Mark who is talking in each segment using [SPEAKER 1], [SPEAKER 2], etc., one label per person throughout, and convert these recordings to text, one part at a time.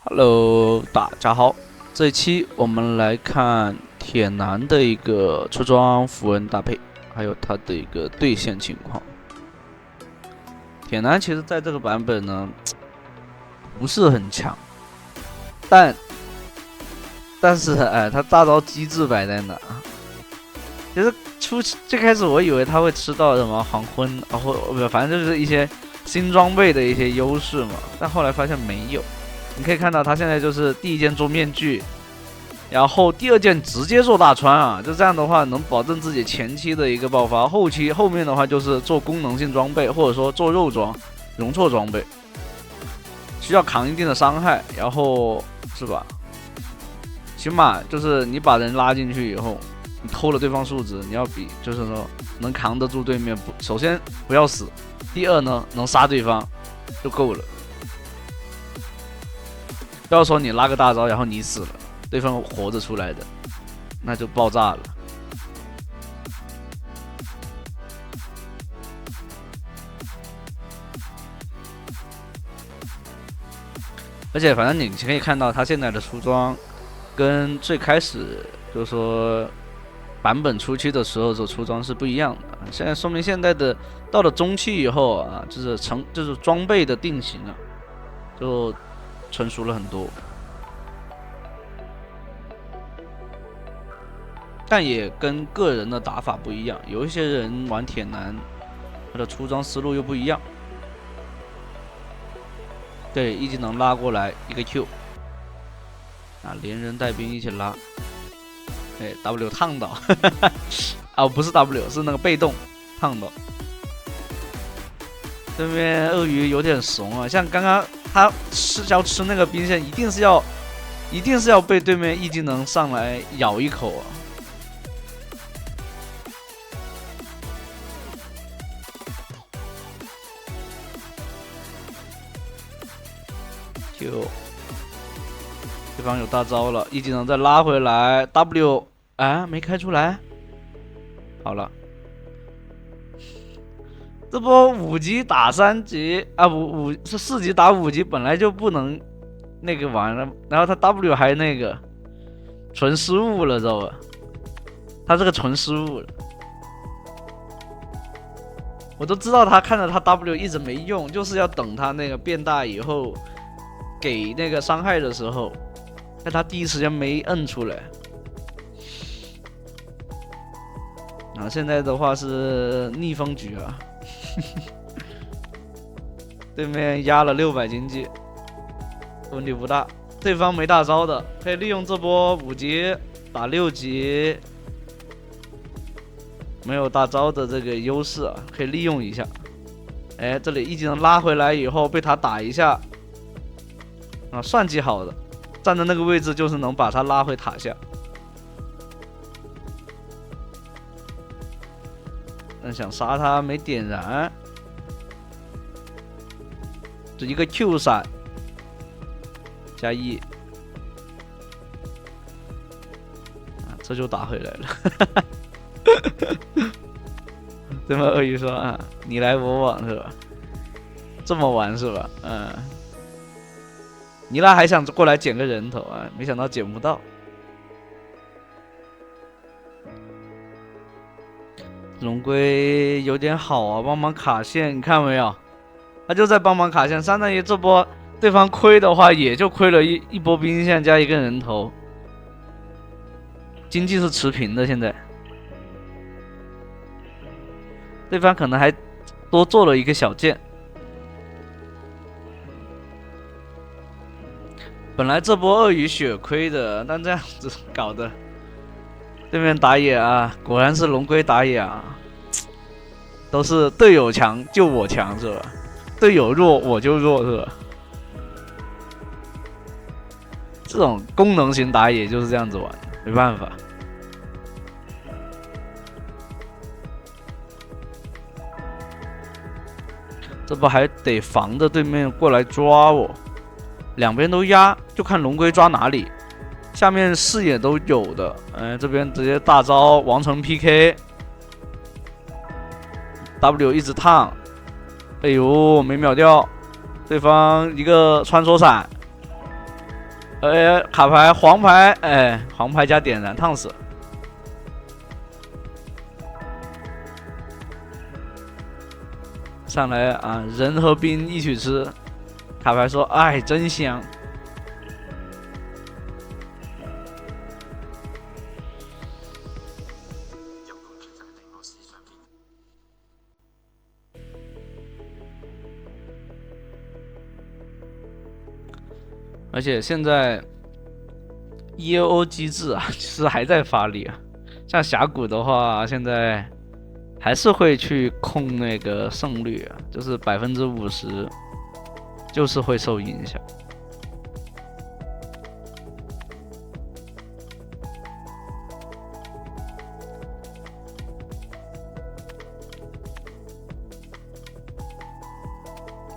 [SPEAKER 1] Hello，大家好。这一期我们来看铁男的一个出装符文搭配，还有他的一个对线情况。铁男其实在这个版本呢不是很强，但是他大招机制摆在哪？其实最开始我以为他会吃到什么黄昏，或不反正就是一些新装备的一些优势嘛，但后来发现没有。你可以看到他现在就是第一件做面具，然后第二件直接做大穿啊，就这样的话能保证自己前期的一个爆发，后面的话就是做功能性装备，或者说做肉装、容错装备，需要扛一定的伤害，然后是吧？起码就是你把人拉进去以后，你偷了对方数值，你要比就是说能扛得住对面，首先不要死，第二呢能杀对方就够了。不要说你拉个大招，然后你死了，对方活着出来的，那就爆炸了。而且反正你可以看到他现在的出装，跟最开始就是说版本初期的时候这出装是不一样的。现在说明现在的到了中期以后啊，就是装备的定型啊，就成熟了很多。但也跟个人的打法不一样，有一些人玩铁男，他的出装思路又不一样。对，一技能拉过来一个 Q， 啊，连人带兵一起拉，哎 ，W 烫到，啊，不是 W， 是那个被动烫到。对面鳄鱼有点怂啊，像刚刚他要吃那个兵线，一定是要被对面一技能上来咬一口啊。Q， 对方有大招了，一技能再拉回来 ，W， 啊，没开出来。好了，这波5级打3级啊，是4级打5级，本来就不能那个玩了，然后他 W 还那个纯失误了，知道吧？他这个纯失误了。我都知道他看着他 W 一直没用，就是要等他那个变大以后。给那个伤害的时候，但他第一时间没摁出来。啊，现在的话是逆风局啊，对面压了600经济，问题不大。对方没大招的，可以利用这波5级打6级，没有大招的这个优势啊，可以利用一下。哎，这里一技能拉回来以后被他打一下。啊，算计好的，站在那个位置就是能把他拉回塔下。但想杀他没点燃，这一个 Q 闪加1，啊，这就打回来了。对面鳄鱼说啊，你来我往是吧？这么玩是吧？嗯。尼拉还想过来捡个人头啊，没想到捡不到。龙龟有点好啊，帮忙卡线，你看没有？他就在帮忙卡线，相当于这波对方亏的话，也就亏了一波兵线加一个人头，经济是持平的。现在对方可能还多做了一个小剑。本来这波鳄鱼血亏的，但这样子搞的，对面打野啊，果然是龙龟打野啊，都是队友强就我强是吧？队友弱我就弱是吧？这种功能型打野就是这样子玩，没办法。这波还得防着对面过来抓我。两边都压，就看龙龟抓哪里，下面视野都有的。这边直接大招王城 PK，W 一直烫，哎呦没秒掉，对方一个穿梭闪，卡牌黄牌，哎，黄牌加点燃烫死。上来啊，人和兵一起吃。卡牌说：“哎，真香。”而且现在 EAO 机制啊，其实还在发力啊。像峡谷的话，现在还是会去控那个胜率啊，就是50%，就是会受影响。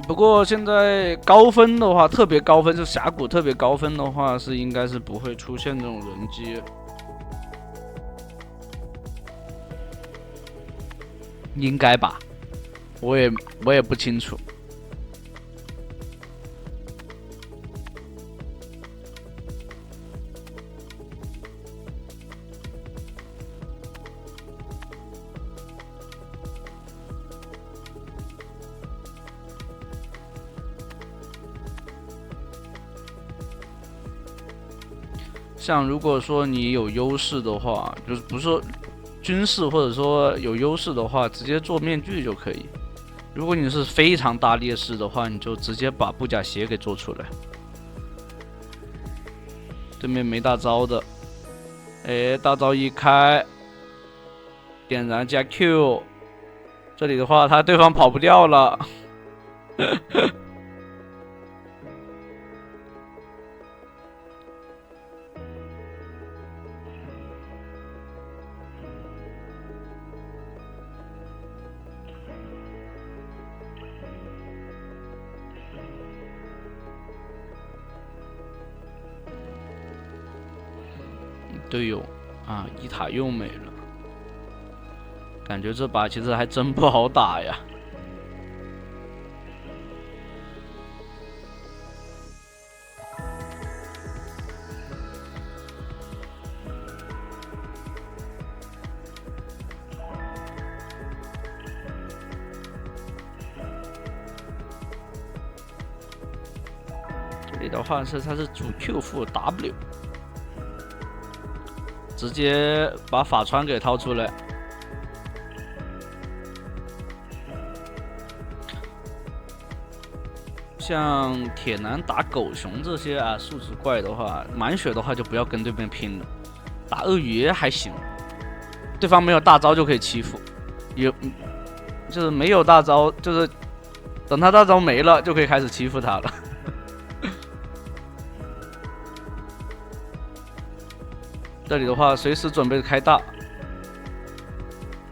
[SPEAKER 1] 不过现在高分的话，特别高分，就峡谷特别高分的话，是应该是不会出现这种人机，应该吧？我也不清楚。像如果说你有优势的话，就是不是说军事或者说有优势的话，直接做面具就可以。如果你是非常大劣势的话，你就直接把布甲鞋给做出来。对面没大招的，哎，大招一开，点燃加 Q， 这里的话他对方跑不掉了。队友啊，一塔又没了，感觉这把其实还真不好打呀。这里的话是它是主 Q 负 W。直接把法穿给掏出来，像铁男打狗熊这些啊数值怪的话，满血的话就不要跟对面拼了。打鳄鱼还行，对方没有大招就可以欺负，就是没有大招，就是等他大招没了就可以开始欺负他了。这里的话，随时准备开大。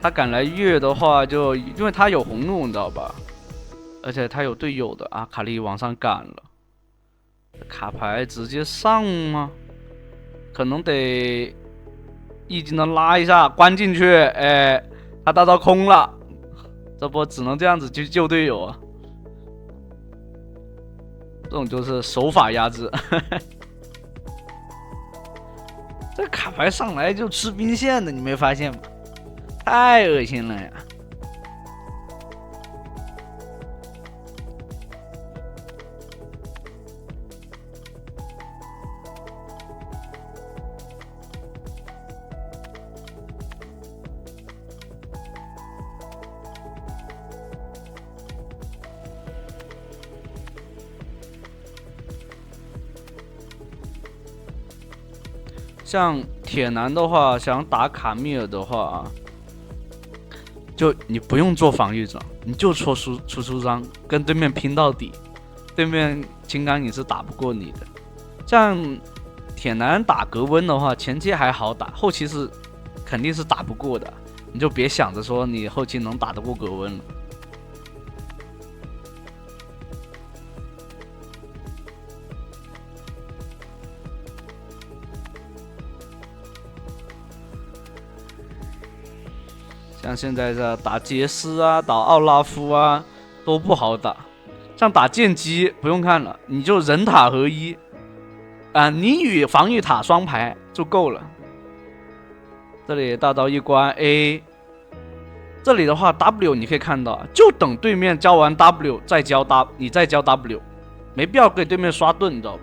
[SPEAKER 1] 他敢来越的话，就因为他有红怒，你知道吧？而且他有队友的啊，卡莉往上赶了。卡牌直接上吗？可能得一技能拉一下，关进去。哎，他大招空了，这波只能这样子去救队友啊。这种就是手法压制。这卡牌上来就吃兵线的，你没发现吗？太恶心了呀！像铁男的话，想打卡米尔的话啊，就你不用做防御者，你就出张，跟对面拼到底。对面金刚你是打不过你的。像铁男打格温的话，前期还好打，后期是肯定是打不过的。你就别想着说你后期能打得过格温了。像现在的打杰斯啊，打奥拉夫啊，都不好打。像打剑姬不用看了，你就人塔合一，你与防御塔双排就够了。这里大招一关 A， 这里的话 W 你可以看到，就等对面交完 W 再交 W， 你再交 W， 没必要给对面刷盾，你知道吧？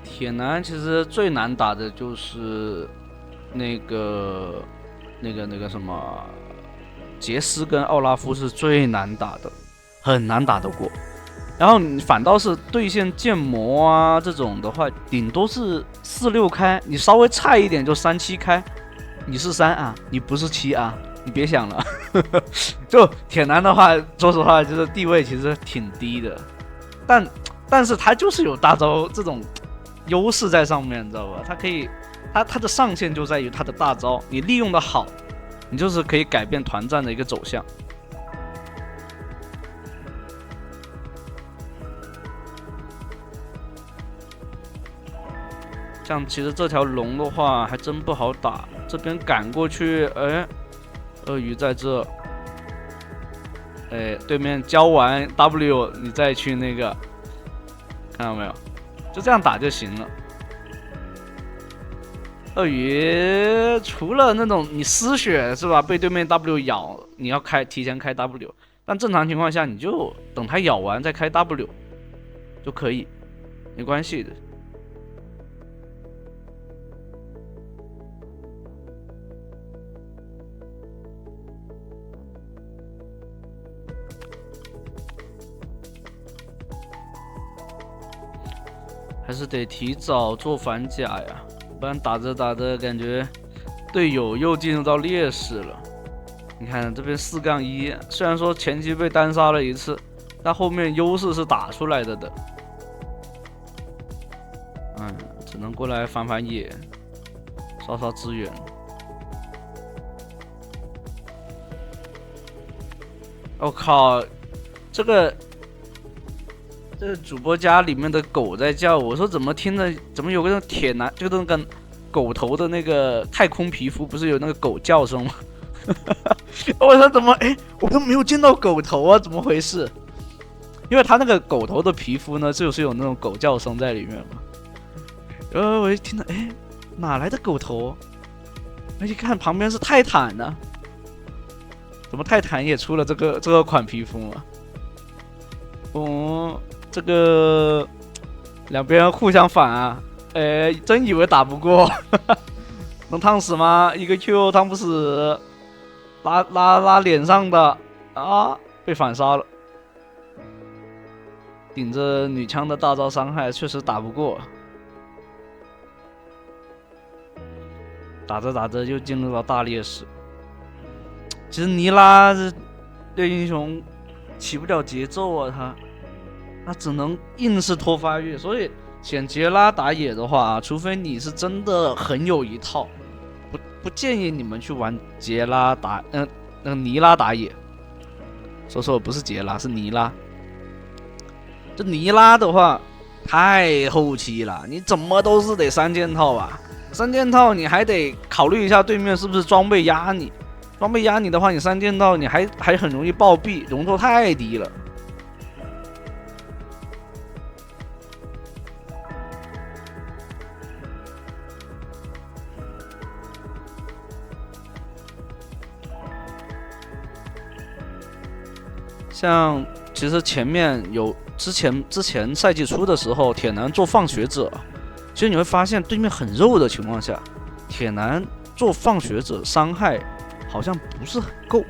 [SPEAKER 1] 铁男其实最难打的就是那个什么杰斯跟奥拉夫是最难打的，很难打得过。然后你反倒是对线剑魔啊这种的话，顶多是4-6开，你稍微差一点就3-7开。你是3啊，你不是7啊，你别想了。就铁男的话，说实话就是地位其实挺低的，但是他就是有大招这种优势在上面，你知道吧？他可以，他的上限就在于他的大招，你利用的好，你就是可以改变团战的一个走向。像其实这条龙的话还真不好打，这边赶过去，哎，鳄鱼在这，哎，对面交完 W 你再去那个，看到没有？就这样打就行了。鳄鱼除了那种你失血是吧，被对面 W 咬，你要提前开 W， 但正常情况下你就等他咬完再开 W 就可以，没关系的。还是得提早做反甲呀，不然打着打着感觉队友又进入到劣势了。你看这边4-1，虽然说前期被单杀了一次，但后面优势是打出来的。只能过来反野，刷资源。我靠，这个主播家里面的狗在叫，我说怎么听着怎么有个铁男，就那个狗头的那个太空皮肤，不是有那个狗叫声吗？我说怎么我都没有见到狗头啊，怎么回事？因为他那个狗头的皮肤呢，就是有那种狗叫声在里面嘛。然后我一听到，哪来的狗头？我一看旁边是泰坦呢，怎么泰坦也出了这个款皮肤嘛？这个两边互相反啊，真以为打不过，能烫死吗？一个 Q 烫不死，拉脸上的啊，被反杀了。顶着女枪的大招伤害，确实打不过。打着打着就进入到大劣势。其实尼拉这英雄起不了节奏啊，他只能硬是拖发育，所以选杰拉打野的话，除非你是真的很有一套，不建议你们去玩杰拉打那个尼拉打野。说错，不是杰拉，是尼拉。这尼拉的话太后期了，你怎么都是得3件套吧？3件套你还得考虑一下对面是不是装备压你，装备压你的话，你3件套你还很容易暴毙，容错太低了。像其实前面有之前赛季初的时候，铁男做放学者，其实你会发现对面很肉的情况下，铁男做放学者伤害好像不是很够。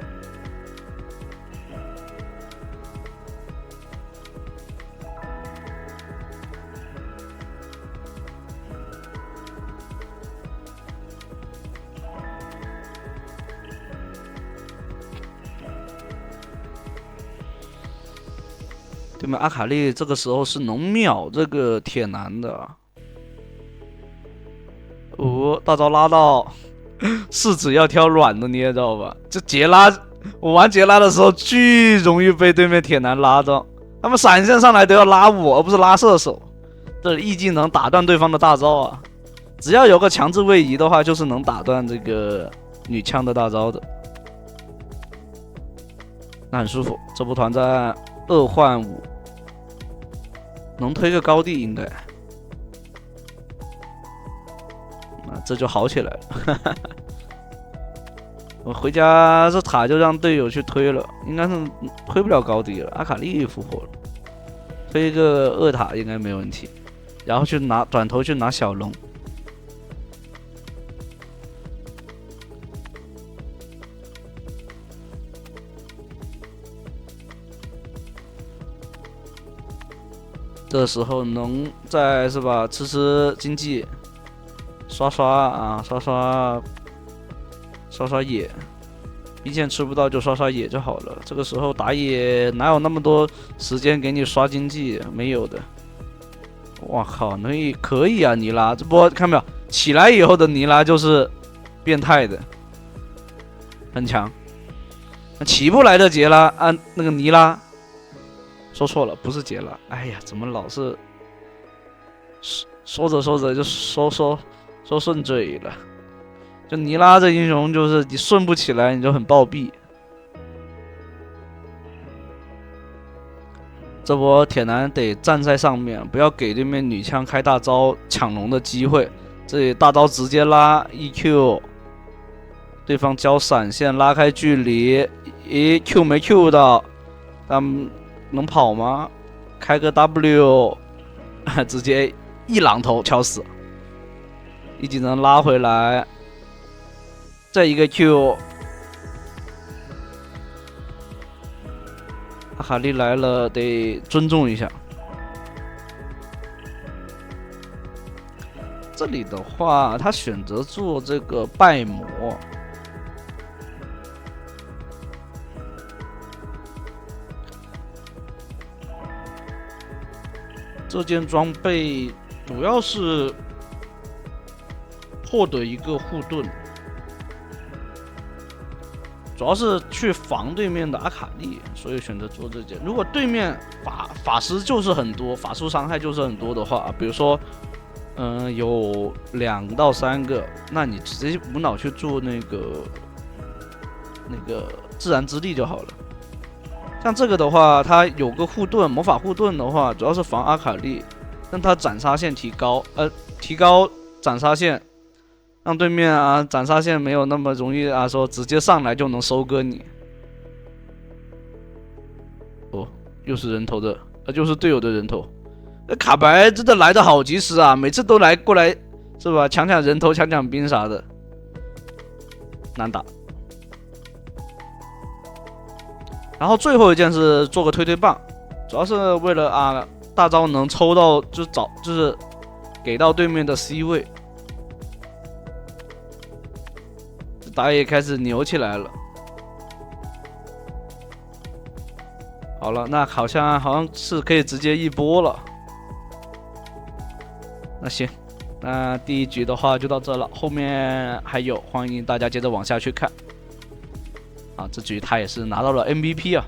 [SPEAKER 1] 对面阿卡丽这个时候是能秒这个铁男的。大招拉到，是只要挑软的，你也知道吧？这杰拉，我玩杰拉的时候巨容易被对面铁男拉到，他们闪现上来都要拉我，而不是拉射手。这 E 技能打断对方的大招啊！只要有个强制位移的话，就是能打断这个女枪的大招的。那很舒服。这波团战2换5，能推个高地应该，这就好起来了。我回家这塔就让队友去推了，应该是推不了高地了。阿卡丽复活了，推一个2塔应该没问题，然后去转头去拿小龙。这时候能再是吧，吃经济，刷野，B 线吃不到就刷野就好了。这个时候打野哪有那么多时间给你刷经济？没有的。哇靠，可以啊，尼拉这波看没有？起来以后的尼拉就是变态的，很强。起不来的杰拉那个尼拉。说错了，不是杰拉。哎呀，怎么老是说着就说顺嘴了？就尼拉这英雄，就是你顺不起来，你就很暴毙。这波铁男得站在上面，不要给对面女枪开大招抢龙的机会。这里大招直接拉 EQ， 对方交闪现拉开距离，咦 Q 没 Q 到，能跑吗？开个 W， 直接一榔头敲死，一技能拉回来，再一个 Q， 阿卡丽来了，得尊重一下。这里的话，他选择做这个拜魔。这件装备主要是获得一个护盾，主要是去防对面的阿卡丽，所以选择做这件。如果对面法师就是很多，法术伤害就是很多的话，比如说，有2到3个，那你直接无脑去做那个自然之力就好了。像这个的话，它有个护盾，魔法护盾的话，主要是防阿卡丽，让它斩杀线提高斩杀线，让对面斩杀线没有那么容易说直接上来就能收割你。哦，又是人头的，就是队友的人头。卡白真的来得好及时啊，每次都过来是吧？抢人头，抢兵啥的，难打。然后最后一件是做个推棒，主要是为了大招能抽到，就是给到对面的 C 位，打野开始牛起来了。好了，那好像是可以直接一波了。那行，那第一局的话就到这了，后面还有，欢迎大家接着往下去看。这局他也是拿到了 MVP 啊。